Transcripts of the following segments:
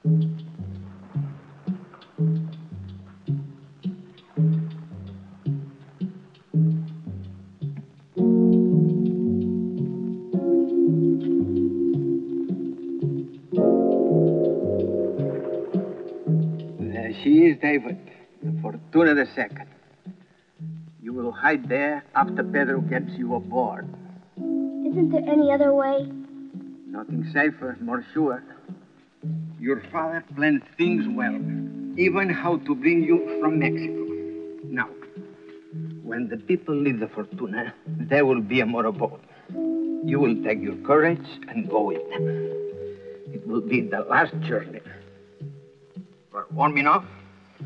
There she is, David. The Fortuna II. You will hide there after Pedro gets you aboard. Isn't there any other way? Nothing safer, more sure. Your father planned things well, even how to bring you from Mexico. Now, when the people leave the Fortuna, there will be a motorboat. You will take your courage and go with them. It will be the last journey. But warm enough?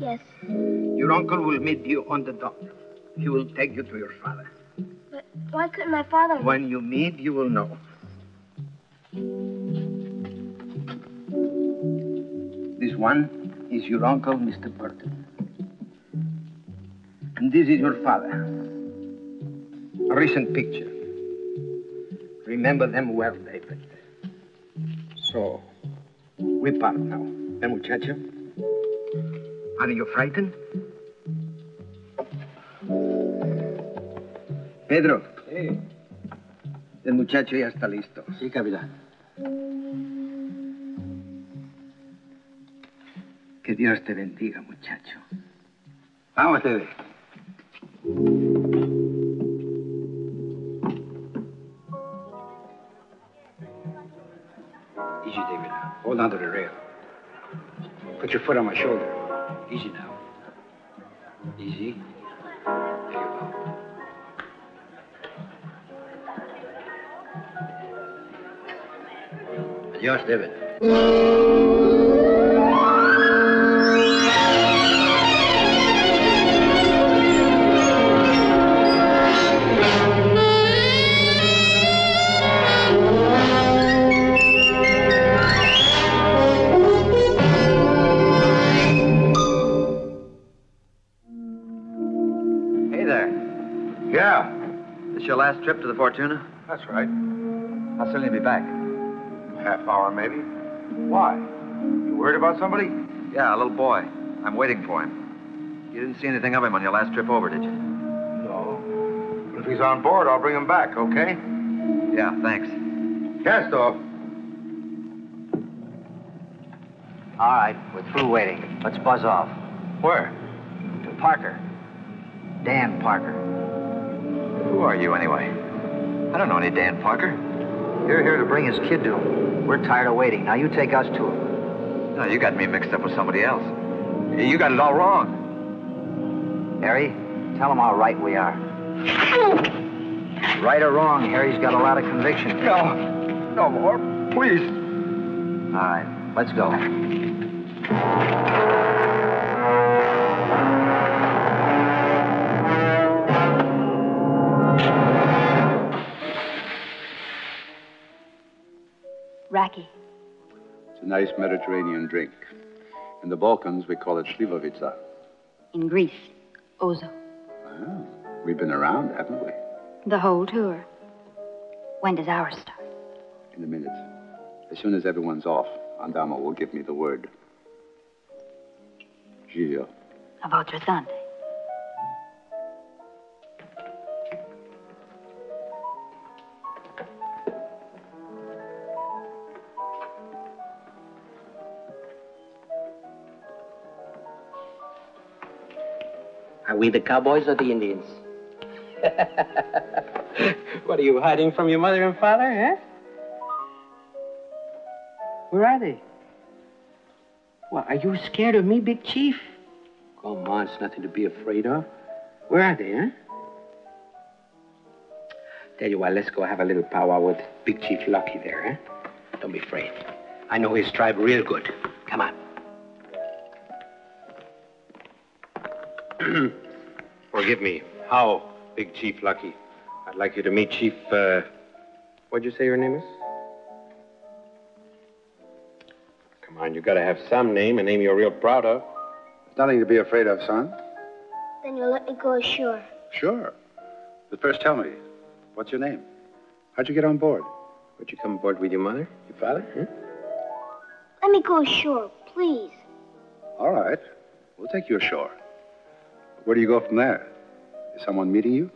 Yes. Your uncle will meet you on the dock. He will take you to your father. But why couldn't my father... When you meet, you will know. This one is your uncle, Mr. Burton. And this is your father. A recent picture. Remember them well, David. So, we part now. Eh, muchacho? Are you frightened? Pedro. Sí. El muchacho ya está listo. Sí, capitán. Que Dios te bendiga, muchacho. Vamos, David. Easy, David. Hold on to the rail. Put your foot on my shoulder. Easy now. Easy. There you go. Adios, David. Your last trip to the Fortuna? That's right. How soon will you be back? Half hour, maybe. Why? You worried about somebody? Yeah, a little boy. I'm waiting for him. You didn't see anything of him on your last trip over, did you? No. But if he's on board, I'll bring him back, okay? Yeah, thanks. Cast off. All right, we're through waiting. Let's buzz off. Where? To Parker. Dan Parker. Who are you, anyway? I don't know any Dan Parker. You're here to bring his kid to him. We're tired of waiting. Now you take us to him. No, you got me mixed up with somebody else. You got it all wrong. Harry, tell him how right we are. Right or wrong, Harry's got a lot of conviction. No. No more. Please. All right, let's go. Raki. It's a nice Mediterranean drink. In the Balkans, we call it slivovica. In Greece, ouzo. Wow. We've been around, haven't we? The whole tour. When does ours start? In a minute. As soon as everyone's off, Andamo will give me the word. Gio. A votre santé. Are we the cowboys or the Indians? What, are you hiding from your mother and father, eh? Where are they? What, are you scared of me, Big Chief? Come on, it's nothing to be afraid of. Where are they, huh? Tell you what, let's go have a little powwow with Big Chief Lucky there, huh? Don't be afraid. I know his tribe real good. Come on. Forgive me. How, Big Chief Lucky? I'd like you to meet Chief, what'd you say your name is? Come on, you gotta have some name, a name you're real proud of. There's nothing to be afraid of, son. Then you'll let me go ashore. Sure. But first tell me, what's your name? How'd you get on board? Would you come aboard with your mother, your father? Huh? Let me go ashore, please. All right. We'll take you ashore. Where do you go from there? Is someone meeting you?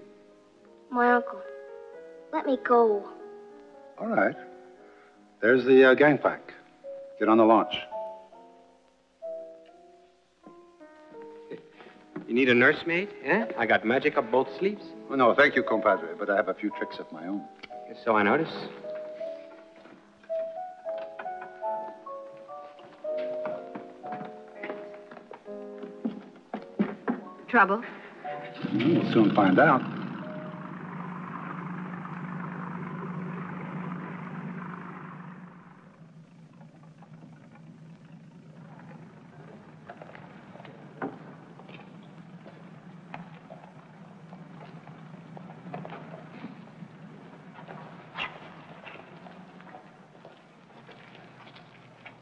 My uncle. Let me go. All right. There's the gangplank. Get on the launch. You need a nursemaid, eh? I got magic up both sleeves. Oh, no, thank you, compadre, but I have a few tricks of my own. Yes, so I notice. Trouble? We'll soon find out.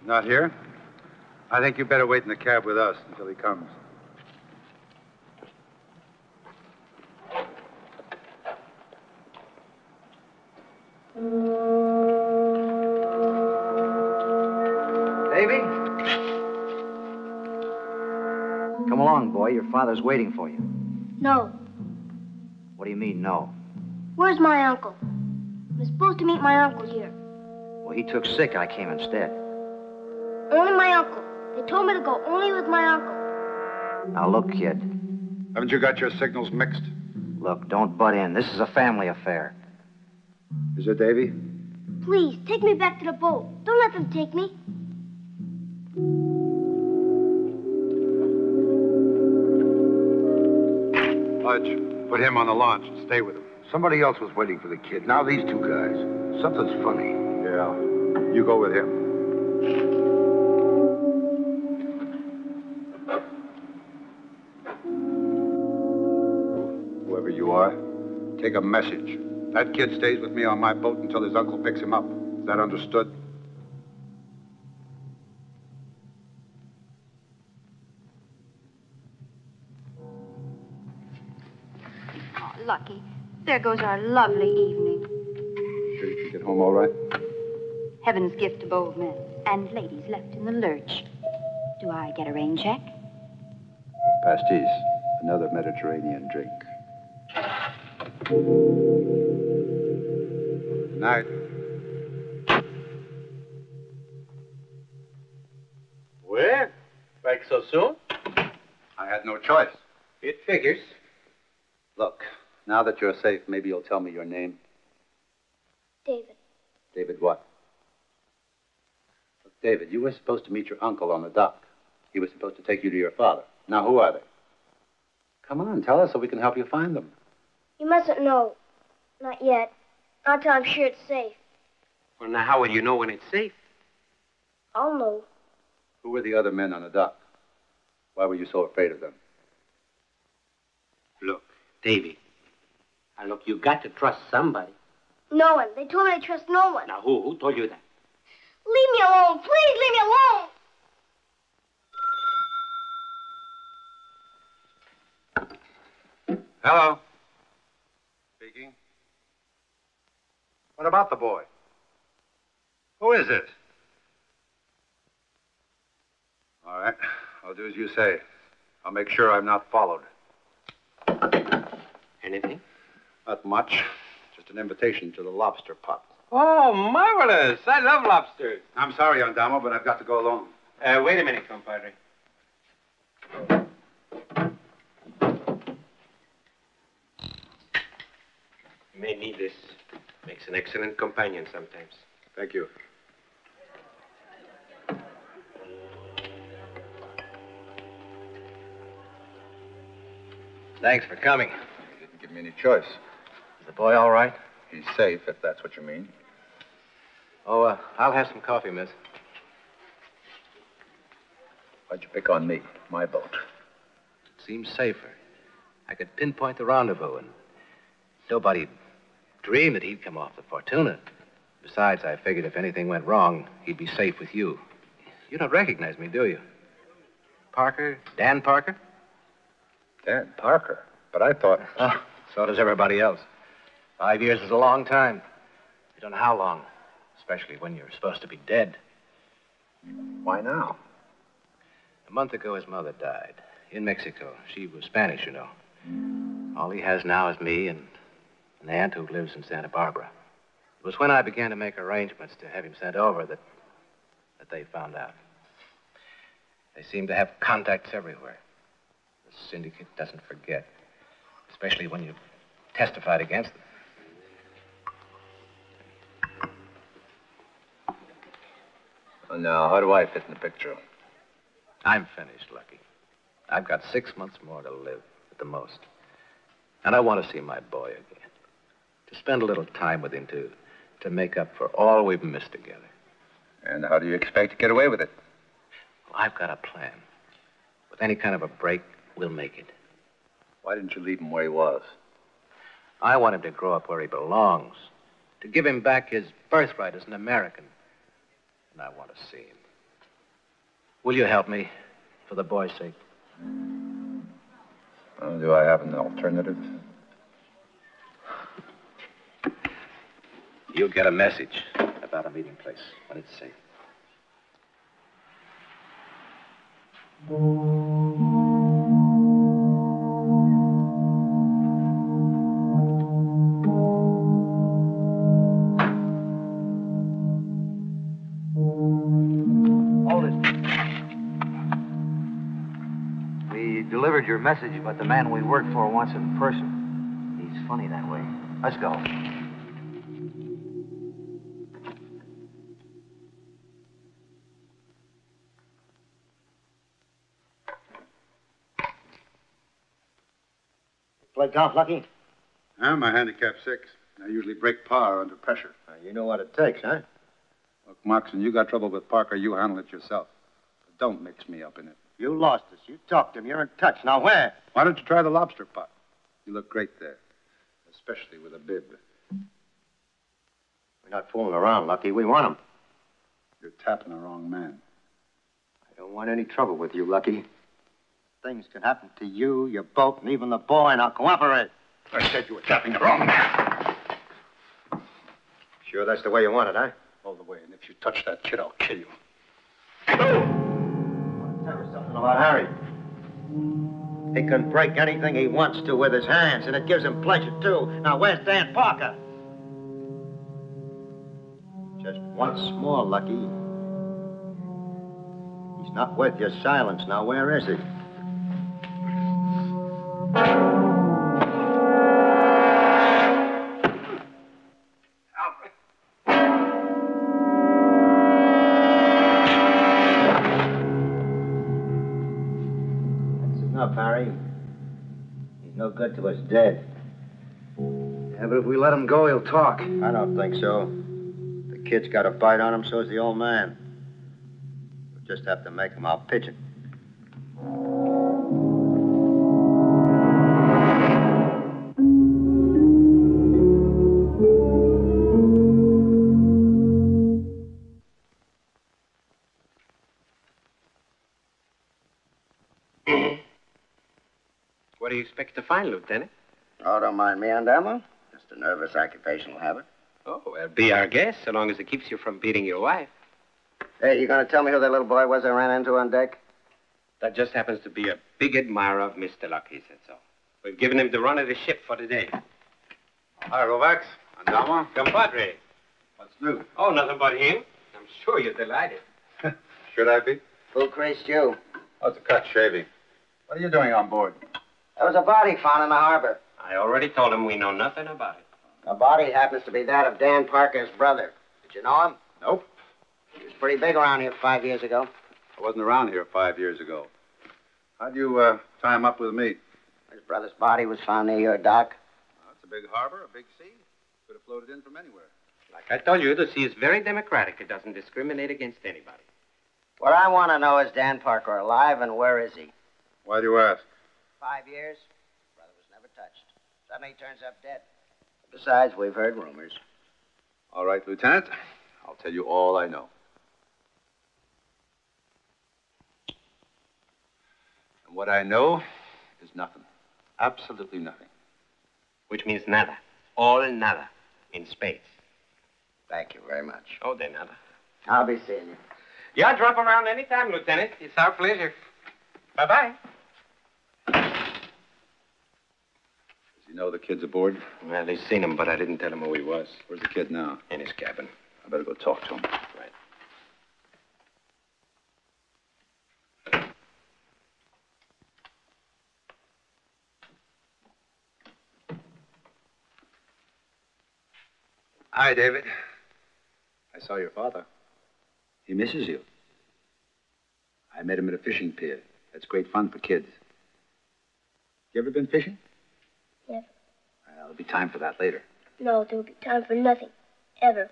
Not here? I think you better wait in the cab with us until he comes. Davy? Come along, boy. Your father's waiting for you. No. What do you mean, no? Where's my uncle? I'm supposed to meet my uncle here. Well, he took sick. I came instead. Only my uncle. They told me to go only with my uncle. Now, look, kid. Haven't you got your signals mixed? Look, don't butt in. This is a family affair. Is it, Davy? Please, take me back to the boat. Don't let them take me. Pudge, put him on the launch and stay with him. Somebody else was waiting for the kid. Now these two guys. Something's funny. Yeah. You go with him. Whoever you are, take a message. That kid stays with me on my boat until his uncle picks him up. Is that understood? Oh, Lucky. There goes our lovely evening. Sure you can get home all right? Heaven's gift to bold men and ladies left in the lurch. Do I get a rain check? Pastis, another Mediterranean drink. Good night. Well, back so soon? I had no choice. It figures. Look, now that you're safe, maybe you'll tell me your name. David. David what? Look, David, you were supposed to meet your uncle on the dock. He was supposed to take you to your father. Now, who are they? Come on, tell us so we can help you find them. You mustn't know. Not yet. Not till I'm sure it's safe. Well, now, how will you know when it's safe? I'll know. Who were the other men on the dock? Why were you so afraid of them? Look, Davy. Now, look, you got to trust somebody. No one. They told me to trust no one. Now, who? Who told you that? Leave me alone. Please leave me alone. Hello. Speaking. What about the boy? Who is it? All right. I'll do as you say. I'll make sure I'm not followed. Anything? Not much. Just an invitation to the lobster pot. Oh, marvelous. I love lobsters. I'm sorry, Andamo, but I've got to go alone. Wait a minute, compadre. You may need this. Makes an excellent companion sometimes. Thank you. Thanks for coming. You didn't give me any choice. Is the boy all right? He's safe, if that's what you mean. Oh, I'll have some coffee, miss. Why'd you pick on me? My boat. It seems safer. I could pinpoint the rendezvous, and nobody'd dream that he'd come off the Fortuna. Besides, I figured if anything went wrong, he'd be safe with you. You don't recognize me, do you? Parker? Dan Parker? Dan Parker? But I thought... Oh, so does everybody else. 5 years is a long time. You don't know how long, especially when you're supposed to be dead. Why now? A month ago, his mother died in Mexico. She was Spanish, you know. All he has now is me and an aunt who lives in Santa Barbara. It was when I began to make arrangements to have him sent over that they found out. They seem to have contacts everywhere. The Syndicate doesn't forget, especially when you've testified against them. Well, now, how do I fit in the picture? I'm finished, Lucky. I've got 6 months more to live, at the most. And I want to see my boy again. To spend a little time with him, to make up for all we've missed together. And how do you expect to get away with it? Well, I've got a plan. With any kind of a break, we'll make it. Why didn't you leave him where he was? I want him to grow up where he belongs. To give him back his birthright as an American. And I want to see him. Will you help me, for the boy's sake? Well, do I have an alternative? You'll get a message about a meeting place when it's safe. Hold it. We delivered your message, but the man we work for wants it in person. He's funny that way. Let's go. Play golf, Lucky? I'm a handicap 6. I usually break par under pressure. You know what it takes, huh? Look, Moxon, you got trouble with Parker. You handle it yourself. But don't mix me up in it. You lost us. You talked to him. You're in touch. Now, where? Why don't you try the lobster pot? You look great there, especially with a bib. We're not fooling around, Lucky. We want him. You're tapping the wrong man. I don't want any trouble with you, Lucky. Things can happen to you, your boat, and even the boy, and I'll cooperate. I said you were tapping the wrong man. Sure that's the way you want it, huh? All the way, and if you touch that kid, I'll kill you. I want to tell you something about Harry. He can break anything he wants to with his hands, and it gives him pleasure, too. Now, where's Dan Parker? Just once more, Lucky. He's not worth your silence. Now, where is he? Harry. He's no good to us dead. Yeah, but if we let him go, he'll talk. I don't think so. The kid's got a bite on him, so's the old man. We'll just have to make him out pigeon. What do you expect to find, Lieutenant? Oh, don't mind me, Andamo. Just a nervous occupational habit. Oh, well, be our guest, so long as it keeps you from beating your wife. Hey, you gonna tell me who that little boy was I ran into on deck? That just happens to be a big admirer of Mr. Lucky, that's all. We've given him the run of the ship for today. Hi, Rovacs. Andamo. Compadre. What's new? Oh, nothing but him. I'm sure you're delighted. Should I be? Who creased you? Oh, it's a cut shaving. What are you doing on board? There was a body found in the harbor. I already told him we know nothing about it. The body happens to be that of Dan Parker's brother. Did you know him? Nope. He was pretty big around here 5 years ago. I wasn't around here 5 years ago. How'd you tie him up with me? His brother's body was found near your dock. Well, it's a big harbor, a big sea. Could have floated in from anywhere. Like I told you, the sea is very democratic. It doesn't discriminate against anybody. What I want to know is Dan Parker alive, and where is he? Why do you ask? 5 years. Brother was never touched. Suddenly he turns up dead. Besides, we've heard rumors. All right, Lieutenant. I'll tell you all I know. And what I know is nothing. Absolutely nothing. Which means nada. All nada. In space. Thank you very much. Oh, de nada. I'll be seeing you. Yeah, drop around any time, Lieutenant. It's our pleasure. Bye-bye. Does he know the kid's aboard? Well, he's seen him, but I didn't tell him who he was. Where's the kid now? In his cabin. I better go talk to him. Right. Hi, David. I saw your father. He misses you. I met him at a fishing pier. That's great fun for kids. You ever been fishing? Never. Well, there'll be time for that later. No, there will be time for nothing. Ever.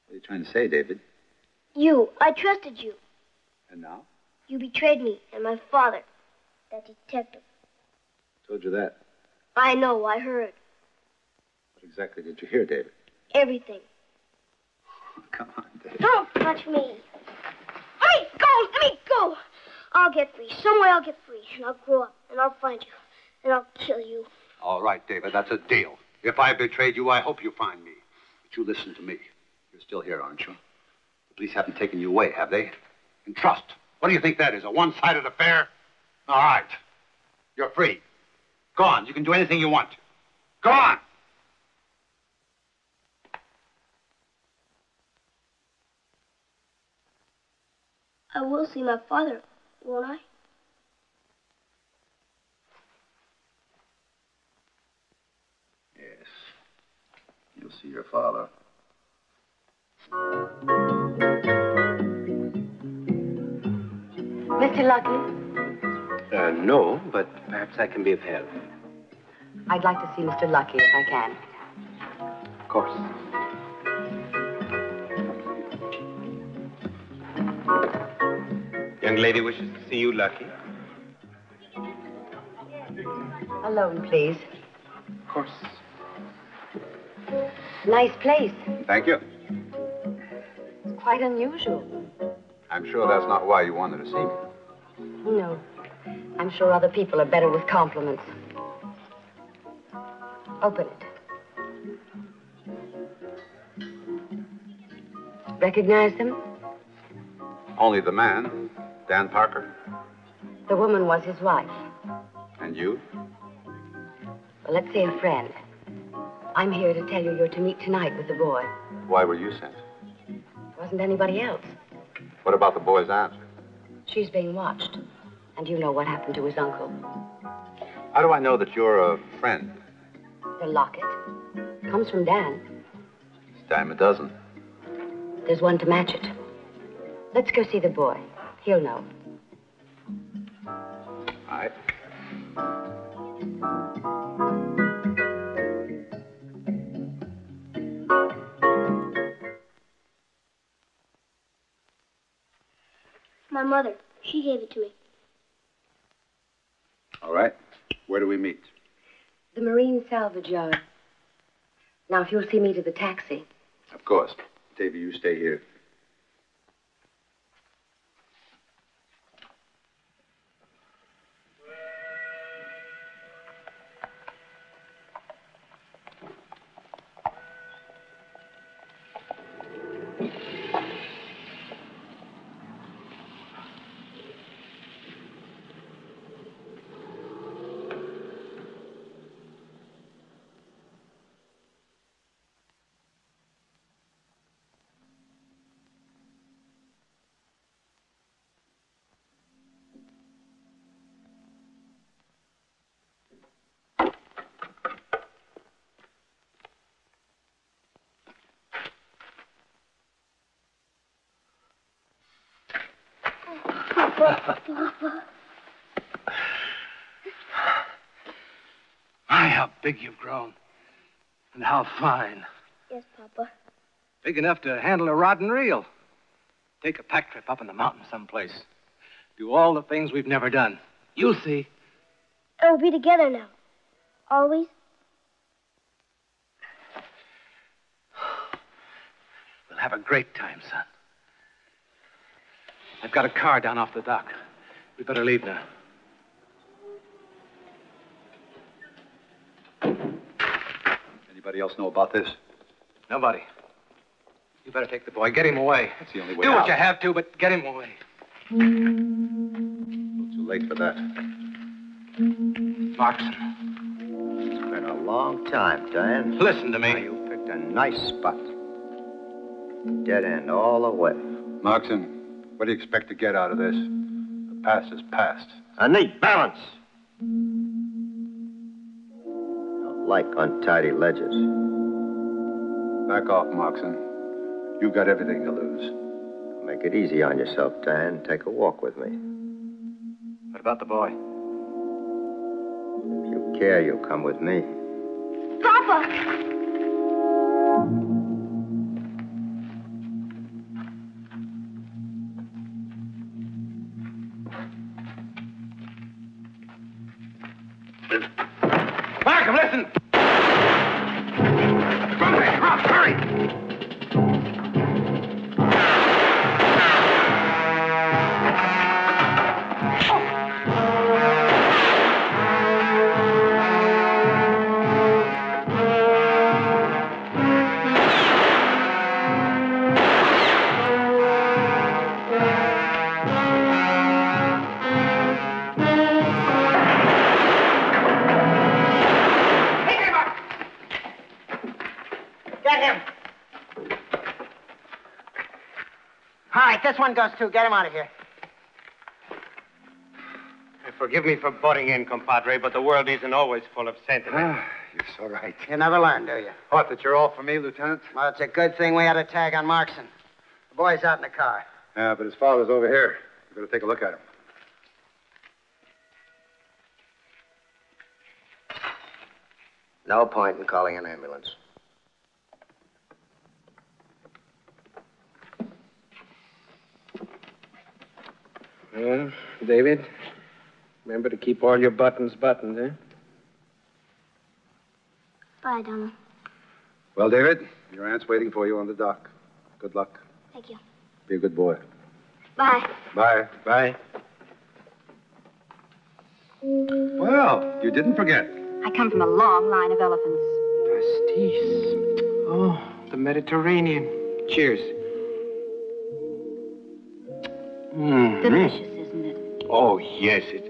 What are you trying to say, David? You. I trusted you. And now? You betrayed me and my father. That detective. Told you that. I know. I heard. What exactly did you hear, David? Everything. Come on, David. Don't touch me. Let me go. Let me go. I'll get free. Some way I'll get free. And I'll grow up. And I'll find you. And I'll kill you. All right, David, that's a deal. If I betrayed you, I hope you find me. But you listen to me. You're still here, aren't you? The police haven't taken you away, have they? In trust. What do you think that is, a one-sided affair? All right. You're free. Go on. You can do anything you want to. Go on. I will see my father, won't I? Yes. You'll see your father. Mr. Lucky? No, but perhaps I can be of help. I'd like to see Mr. Lucky if I can. Of course. Young lady wishes to see you, Lucky. Alone, please. Of course. Nice place. Thank you. It's quite unusual. I'm sure that's not why you wanted to see me. No. I'm sure other people are better with compliments. Open it. Recognize them? Only the man, Dan Parker. The woman was his wife. And you? Well, let's say a friend. I'm here to tell you you're to meet tonight with the boy. Why were you sent? Wasn't anybody else. What about the boy's aunt? She's being watched. And you know what happened to his uncle. How do I know that you're a friend? The locket. Comes from Dan. It's dime a dozen. There's one to match it. Let's go see the boy. He'll know. All right. My mother. She gave it to me. All right. Where do we meet? The Marine Salvage Yard. Now, if you'll see me to the taxi. Of course. Davy, you stay here. My, how big you've grown. And how fine. Yes, Papa. Big enough to handle a rod and reel. Take a pack trip up in the mountains someplace. Do all the things we've never done. You'll see. And we'll be together now. Always. We'll have a great time, son. I've got a car down off the dock. We better leave now. Anybody else know about this? Nobody. You better take the boy. Get him away. That's the only way Do out. what you have to, but get him away. We'll Too late for that. Markson. It's been a long time, Dan. Listen to me. Now, you picked a nice spot. Dead end all the way. Markson, what do you expect to get out of this? The past is past. I need balance. Don't like untidy ledges. Back off, Markson. You've got everything to lose. Make it easy on yourself, Dan. Take a walk with me. What about the boy? If you care, you come with me. Papa! Markham, listen! Run, hurry! This one goes too. Get him out of here. Forgive me for butting in, compadre, but the world isn't always full of sentiment. You're so right. You never learn, do you? What, that you're all for me, Lieutenant? Well, it's a good thing we had a tag on Markson. The boy's out in the car. Yeah, but his father's over here. You better take a look at him. No point in calling an ambulance. Well, David, remember to keep all your buttons buttoned, eh? Bye, Donald. Well, David, your aunt's waiting for you on the dock. Good luck. Thank you. Be a good boy. Bye. Bye. Bye. Well, you didn't forget. I come from a long line of elephants. Pastis. Oh, the Mediterranean. Cheers. Delicious, isn't it? Oh, yes, it...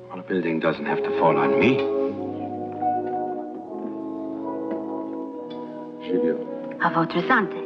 Well, a building doesn't have to fall on me. Silvio. A votre santé.